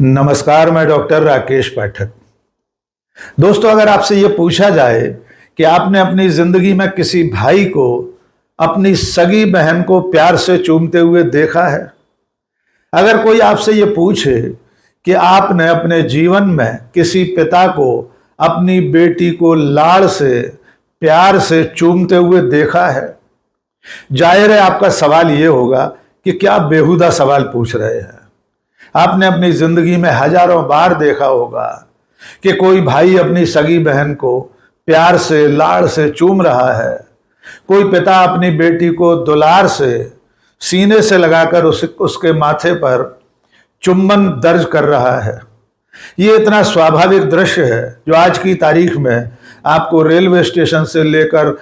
नमस्कार, मैं डॉक्टर राकेश पाठक। दोस्तों, अगर आपसे ये पूछा जाए कि आपने अपनी जिंदगी में किसी भाई को अपनी सगी बहन को प्यार से चूमते हुए देखा है? अगर कोई आपसे ये पूछे कि आपने अपने जीवन में किसी पिता को अपनी बेटी को लाड़ से प्यार से चूमते हुए देखा है? जाहिर है आपका सवाल ये होगा कि क्या बेहुदा सवाल पूछ रहे हैं। आपने अपनी जिंदगी में हजारों बार देखा होगा कि कोई भाई अपनी सगी बहन को प्यार से लाड़ से चूम रहा है, कोई पिता अपनी बेटी को दुलार से सीने से लगाकर उसके माथे पर चुम्बन दर्ज कर रहा है। ये इतना स्वाभाविक दृश्य है जो आज की तारीख में आपको रेलवे स्टेशन से लेकर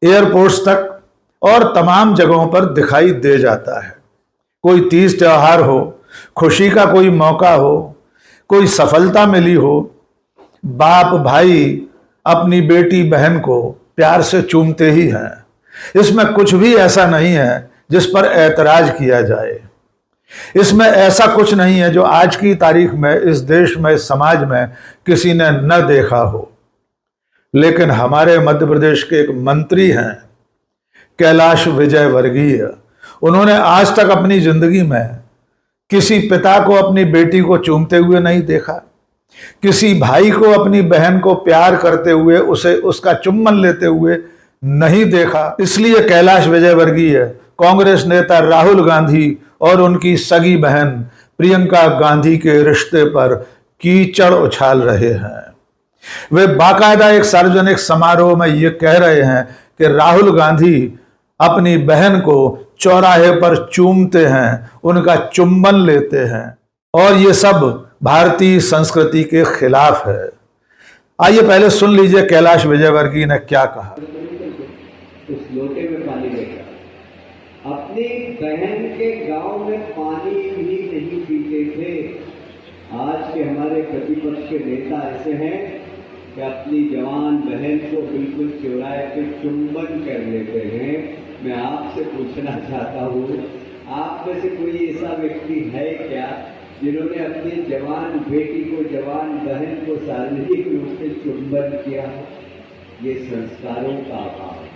एयरपोर्ट्स तक और तमाम जगहों पर दिखाई दे जाता है। कोई तीज त्योहार हो, खुशी का कोई मौका हो, कोई सफलता मिली हो, बाप भाई अपनी बेटी बहन को प्यार से चूमते ही हैं। इसमें कुछ भी ऐसा नहीं है जिस पर ऐतराज किया जाए। इसमें ऐसा कुछ नहीं है जो आज की तारीख में इस देश में, इस समाज में किसी ने न देखा हो। लेकिन हमारे मध्य प्रदेश के एक मंत्री हैं, कैलाश विजयवर्गीय। उन्होंने आज तक अपनी जिंदगी में किसी पिता को अपनी बेटी को चूमते हुए नहीं देखा, किसी भाई को अपनी बहन को प्यार करते हुए उसका चुम्बन लेते हुए नहीं देखा। इसलिए कैलाश विजयवर्गीय कांग्रेस नेता राहुल गांधी और उनकी सगी बहन प्रियंका गांधी के रिश्ते पर कीचड़ उछाल रहे हैं। वे बाकायदा एक सार्वजनिक समारोह में ये कह रहे हैं कि राहुल गांधी अपनी बहन को चौराहे पर चूमते हैं, उनका चुम्बन लेते हैं, और ये सब भारतीय संस्कृति के खिलाफ है। आइए पहले सुन लीजिए कैलाश विजयवर्गीय ने क्या कहा। उस लोटे में पानी लेकर अपनी बहन के गांव में पानी भी नहीं पीते थे। आज के हमारे प्रतिपक्ष के नेता ऐसे हैं कि अपनी जवान बहन को बिल्कुल चौराहे पे चुम्बन कर लेते हैं। मैं आपसे पूछना चाहता हूँ, आप में से कोई ऐसा व्यक्ति है क्या जिन्होंने अपनी जवान बेटी को, जवान बहन को सार्वजनिक रूप से चुम्बन किया? ये संस्कारों का अभाव है।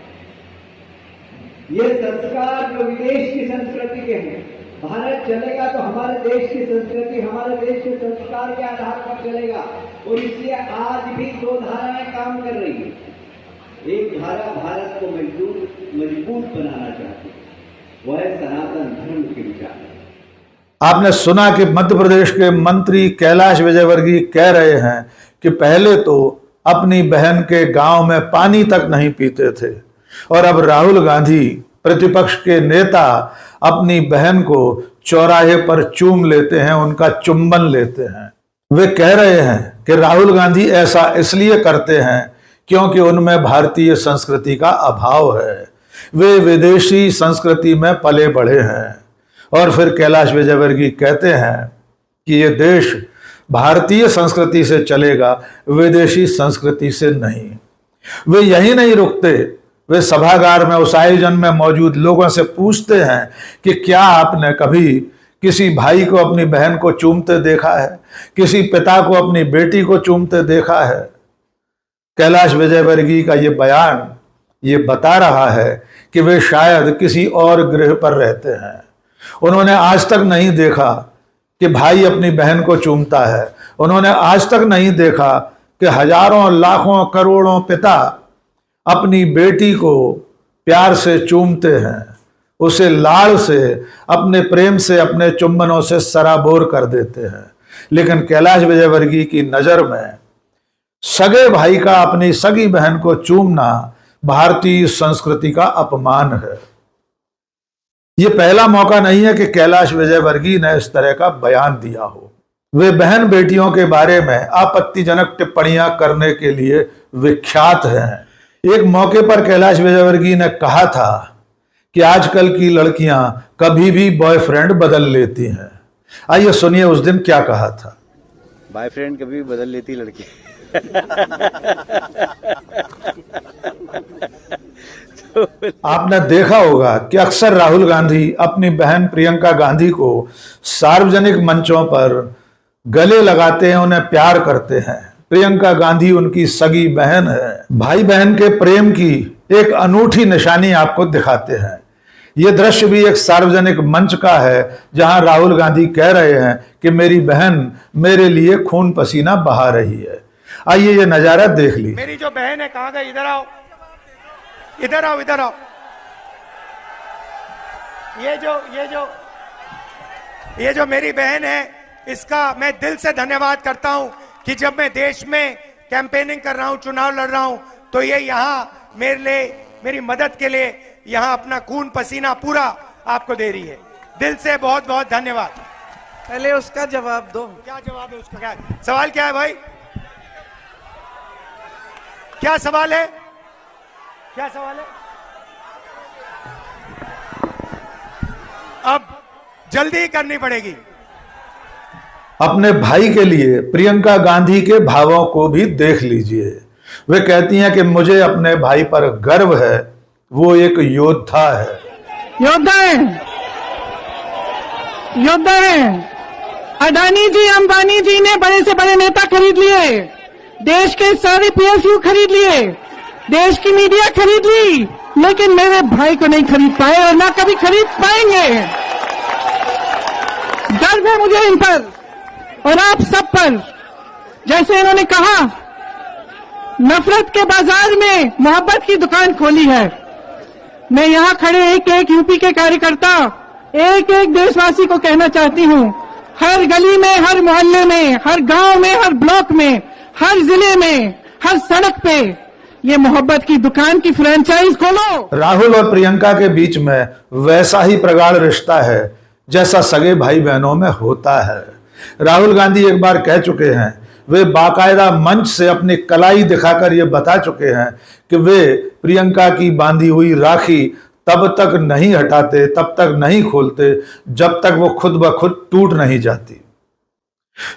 ये संस्कार जो विदेश की संस्कृति के हैं, भारत चलेगा तो हमारे देश की संस्कृति, हमारे देश के संस्कार के आधार पर चलेगा। और इसलिए आज भी दो धाराएं काम कर रही है। एक धारा भारत को मजबूत बनाना चाहती है, वह है सनातन धर्म के विचार। आपने सुना कि मध्य प्रदेश के मंत्री कैलाश विजयवर्गीय कह रहे हैं कि पहले तो अपनी बहन के गांव में पानी तक नहीं पीते थे, और अब राहुल गांधी प्रतिपक्ष के नेता अपनी बहन को चौराहे पर चूम लेते हैं, उनका चुम्बन लेते हैं। वे कह रहे हैं कि राहुल गांधी ऐसा इसलिए करते हैं क्योंकि उनमें भारतीय संस्कृति का अभाव है, वे विदेशी संस्कृति में पले बढ़े हैं। और फिर कैलाश विजयवर्गीय कहते हैं कि ये देश भारतीय संस्कृति से चलेगा, विदेशी संस्कृति से नहीं। वे यही नहीं रुकते, वे सभागार में उस आयोजन में मौजूद लोगों से पूछते हैं कि क्या आपने कभी किसी भाई को अपनी बहन को चूमते देखा है, किसी पिता को अपनी बेटी को चूमते देखा है? कैलाश विजयवर्गीय का ये बयान ये बता रहा है कि वे शायद किसी और ग्रह पर रहते हैं। उन्होंने आज तक नहीं देखा कि भाई अपनी बहन को चूमता है। उन्होंने आज तक नहीं देखा कि हजारों, लाखों, करोड़ों पिता अपनी बेटी को प्यार से चूमते हैं, उसे लाड़ से, अपने प्रेम से, अपने चुंबनों से सराबोर कर देते हैं। लेकिन कैलाश विजयवर्गीय की नजर में सगे भाई का अपनी सगी बहन को चूमना भारतीय संस्कृति का अपमान है। यह पहला मौका नहीं है कि कैलाश विजयवर्गीय ने इस तरह का बयान दिया हो। वे बहन बेटियों के बारे में आपत्तिजनक टिप्पणियां करने के लिए विख्यात हैं। एक मौके पर कैलाश विजयवर्गीय ने कहा था कि आजकल की लड़कियां कभी भी बॉयफ्रेंड बदल लेती हैं। आइए सुनिए उस दिन क्या कहा था। बॉयफ्रेंड कभी बदल लेती लड़की। आपने देखा होगा कि अक्सर राहुल गांधी अपनी बहन प्रियंका गांधी को सार्वजनिक मंचों पर गले लगाते हैं, उन्हें प्यार करते हैं। प्रियंका गांधी उनकी सगी बहन है। भाई बहन के प्रेम की एक अनूठी निशानी आपको दिखाते हैं। यह दृश्य भी एक सार्वजनिक मंच का है जहां राहुल गांधी कह रहे हैं कि मेरी बहन मेरे लिए खून पसीना बहा रही है। आइए ये नजारा देख ली। मेरी जो बहन है कहां गई? इधर आओ, इधर आओ, इधर आओ। ये जो मेरी बहन है, इसका मैं दिल से धन्यवाद करता हूं कि जब मैं देश में कैंपेनिंग कर रहा हूं, चुनाव लड़ रहा हूं, तो ये यहाँ मेरे लिए, मेरी मदद के लिए यहाँ अपना खून पसीना पूरा आपको दे रही है। दिल से बहुत बहुत धन्यवाद। पहले उसका जवाब दो। क्या जवाब है उसका? क्या सवाल क्या है भाई? क्या सवाल है? क्या सवाल है? अब जल्दी करनी पड़ेगी। अपने भाई के लिए प्रियंका गांधी के भावों को भी देख लीजिए। वे कहती हैं कि मुझे अपने भाई पर गर्व है, वो एक योद्धा है। योद्धा है, योद्धा है। अडानी जी, अंबानी जी ने बड़े से बड़े नेता खरीद लिए, देश के सारे पीएसयू खरीद लिए, देश की मीडिया खरीद ली, लेकिन मेरे भाई को नहीं खरीद पाए और ना कभी खरीद पाएंगे। गर्व है मुझे इन पर और आप सब पर। जैसे इन्होंने कहा, नफरत के बाजार में मोहब्बत की दुकान खोली है। मैं यहां खड़े एक एक यूपी के कार्यकर्ता, एक एक देशवासी को कहना चाहती हूं, हर गली में, हर मोहल्ले में, हर गांव में, हर ब्लॉक में, हर जिले में, हर सड़क पे ये मोहब्बत की दुकान की फ्रेंचाइज खोलो। राहुल और प्रियंका के बीच में वैसा ही प्रगाढ़ रिश्ता है जैसा सगे भाई बहनों में होता है। राहुल गांधी एक बार कह चुके हैं, वे बाकायदा मंच से अपनी कलाई दिखाकर ये बता चुके हैं कि वे प्रियंका की बांधी हुई राखी तब तक नहीं हटाते, तब तक नहीं खोलते जब तक वो खुद ब खुद टूट नहीं जाती।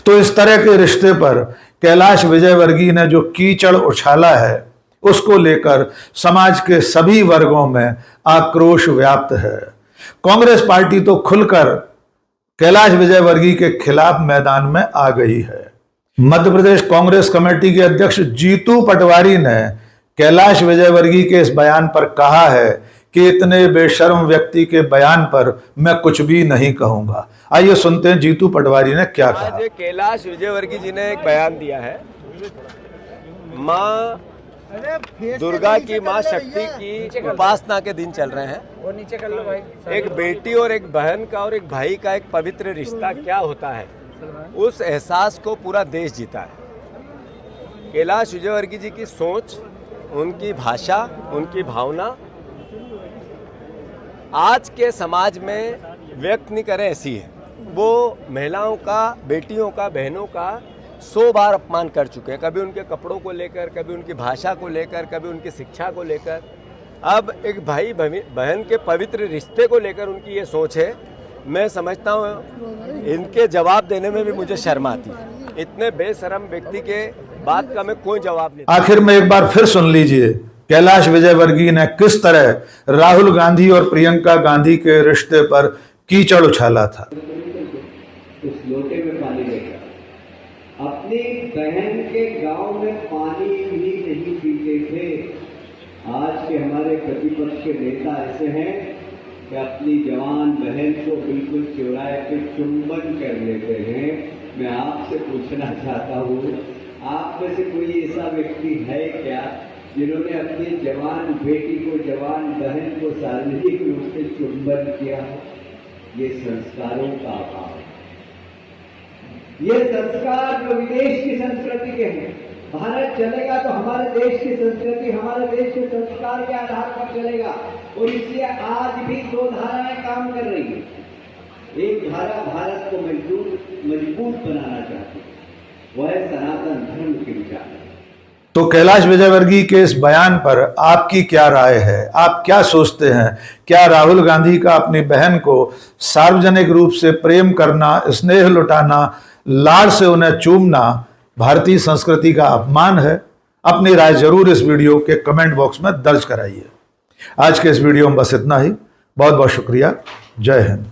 तो इस तरह के रिश्ते पर कैलाश विजयवर्गीय ने जो कीचड़ उछाला है, उसको लेकर समाज के सभी वर्गों में आक्रोश व्याप्त है। कांग्रेस पार्टी तो खुलकर कैलाश विजयवर्गीय के खिलाफ मैदान में आ गई है। मध्य प्रदेश कांग्रेस कमेटी के अध्यक्ष जीतू पटवारी ने कैलाश विजयवर्गीय के इस बयान पर कहा है कि इतने बेशर्म व्यक्ति के बयान पर मैं कुछ भी नहीं कहूंगा। आइए सुनते हैं जीतू पटवारी ने क्या कहा। आज कैलाश विजयवर्गीय जी ने एक बयान दिया है। माँ दुर्गा की, माँ शक्ति की उपासना के दिन चल रहे हैं। वो नीचे कर लो भाई। एक बेटी और एक बहन का और एक भाई का एक पवित्र रिश्ता क्या होता है, उस एहसास को पूरा देश जीता है। कैलाश विजयवर्गीय जी की सोच, उनकी भाषा, उनकी भावना आज के समाज में व्यक्त नहीं करें ऐसी है। वो महिलाओं का, बेटियों का, बहनों का 100 बार अपमान कर चुके हैं, कभी उनके कपड़ों को लेकर, कभी उनकी भाषा को लेकर, कभी उनकी शिक्षा को लेकर। अब एक भाई बहन के पवित्र रिश्ते को लेकर उनकी ये सोच है। मैं समझता हूँ इनके जवाब देने में भी मुझे शर्म आती है। इतने बेशर्म व्यक्ति के बात का मैं कोई जवाब नहीं। आखिर में एक बार फिर सुन लीजिए कैलाश विजयवर्गीय ने किस तरह राहुल गांधी और प्रियंका गांधी के रिश्ते पर कीचड़ उछाला था। उस लोटे में पानी लेकर अपनी बहन के गांव में पानी भी नहीं पीते थे। आज के हमारे प्रतिपक्ष के नेता ऐसे हैं कि अपनी जवान बहन को बिल्कुल चुराए के चुंबन कर लेते हैं। मैं आपसे पूछना चाहता हूँ, आप में से कोई ऐसा व्यक्ति है क्या जिन्होंने अपनी जवान बेटी को, जवान बहन को सार्वजनिक रूप से चुंबन किया? ये संस्कारों का अभाव है। ये संस्कार जो विदेश की संस्कृति के हैं, भारत चलेगा तो हमारे देश की संस्कृति, हमारे देश के संस्कार के आधार पर चलेगा। और इसलिए आज भी 2 धाराएं काम कर रही है। एक धारा भारत को मजबूत बनाना चाहती है, वह है सनातन धर्म के विचार। तो कैलाश विजयवर्गीय के इस बयान पर आपकी क्या राय है? आप क्या सोचते हैं? क्या राहुल गांधी का अपनी बहन को सार्वजनिक रूप से प्रेम करना, स्नेह लुटाना, लाड़ से उन्हें चूमना भारतीय संस्कृति का अपमान है? अपनी राय जरूर इस वीडियो के कमेंट बॉक्स में दर्ज कराइए। आज के इस वीडियो में बस इतना ही। बहुत बहुत शुक्रिया। जय हिंद।